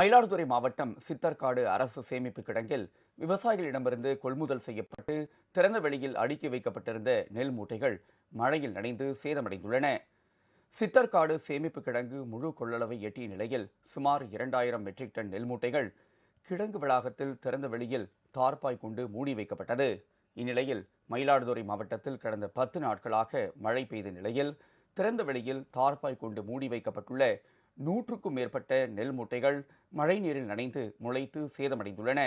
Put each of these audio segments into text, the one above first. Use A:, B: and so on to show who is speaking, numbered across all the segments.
A: மயிலாடுதுறை மாவட்டம் சித்தர்காடு அரசு சேமிப்பு கிடங்கில் விவசாயிகளிடமிருந்து கொள்முதல் செய்யப்பட்டு திறந்த வெளியில் அடுக்கி வைக்கப்பட்டிருந்த நெல் மூட்டைகள் மழையில் நனைந்து சேதமடைந்துள்ளன. சித்தர்காடு சேமிப்பு கிடங்கு முழு கொள்ளளவை எட்டிய நிலையில் சுமார் 2000 மெட்ரிக் டன் நெல் மூட்டைகள் கிடங்கு வளாகத்தில் திறந்த வெளியில் தார்பாய் கொண்டு மூடி வைக்கப்பட்டது. இந்நிலையில் மயிலாடுதுறை மாவட்டத்தில் கடந்த 10 நாட்களாக மழை பெய்த நிலையில் திறந்த வெளியில் தார்பாய் கொண்டு மூடி வைக்கப்பட்டுள்ள 100க்கும் மேற்பட்ட நெல் மூட்டைகள் மழை நீரில் நனைந்து முளைத்து சேதமடைந்துள்ளன.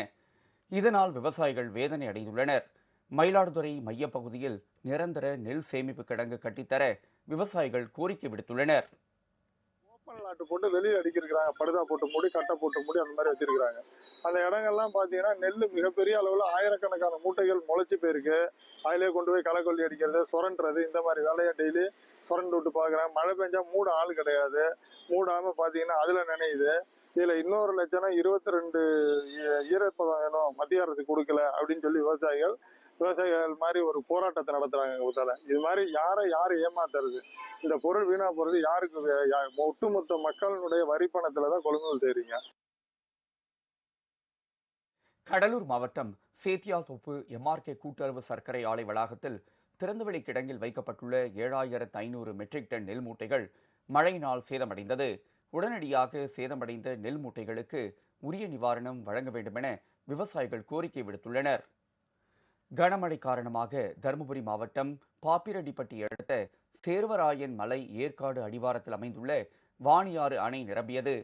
A: இதனால் விவசாயிகள் வேதனை அடைந்துள்ளனர். மயிலாடுதுறை மையப்பகுதியில் நிரந்தர நெல் சேமிப்பு கிடங்கு கட்டித்தர விவசாயிகள் கோரிக்கை விடுத்துள்ளனர்.
B: ஓப்பன் நாட்டு போட்டு வெளியில் அடிக்கிறாங்க, படுதா போட்டு மூடி, கட்டை போட்டு மூடி அந்த மாதிரி வச்சிருக்கிறாங்க. அந்த இடங்கள்லாம் பார்த்தீங்கன்னா நெல் மிகப்பெரிய அளவில் ஆயிரக்கணக்கான மூட்டைகள் முளைச்சி போயிருக்கு. அதிலே கொண்டு போய் களை கொல்லி அடிக்கிறது, சுரண்டுறது, இந்த மாதிரி வேலையை டெய்லி சுரண்டு விட்டு பார்க்குறேன். மழை பெஞ்சா மூட ஆள் கிடையாது, மூடாமல் பார்த்தீங்கன்னா அதில் நினையுது. இதில் இன்னொரு லட்சணம் 22 ஈரப்பதம் வேணும், மத்திய அரசு கொடுக்கல அப்படின்னு சொல்லி விவசாயிகள் மாதிரி ஒரு போராட்டத்தை நடத்துறாங்க. இது மாதிரி யாரை ஏமாத்துறது? இந்த பொருள் வீணா போறது யாருக்கு? ஒட்டுமொத்த மக்களுடைய வரி பணத்துல தான் கொள்முதல் செய்றீங்க.
A: கடலூர் மாவட்டம் சேத்தியாத்தோப்பு எம்ஆர்கே கூட்டுறவு சர்க்கரை ஆலை வளாகத்தில் திறந்தவெளி கிடங்கில் வைக்கப்பட்டுள்ள 7500 மெட்ரிக் டன் நெல் மூட்டைகள் மழையினால் சேதமடைந்தது. உடனடியாக சேதமடைந்த நெல் மூட்டைகளுக்கு உரிய நிவாரணம் வழங்க வேண்டுமென விவசாயிகள் கோரிக்கை விடுத்துள்ளனர். கனமழை காரணமாக தருமபுரி மாவட்டம் பாப்பிரெட்டிப்பட்டி அடுத்த சேர்வராயன் மலை ஏற்காடு அடிவாரத்தில் அமைந்துள்ள வாணியாறு அணை நிரம்பியது.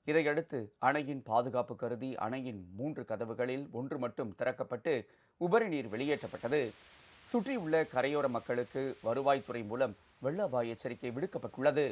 A: இதையடுத்து அணையின் பாதுகாப்பு கருதி அணையின் 3 கதவுகளில் 1 மட்டும் திறக்கப்பட்டு உபரி நீர் வெளியேற்றப்பட்டது. சுற்றியுள்ள கரையோர மக்களுக்கு வருவாய்த்துறை மூலம் வெள்ள அபாய எச்சரிக்கை விடுக்கப்பட்டுள்ளது.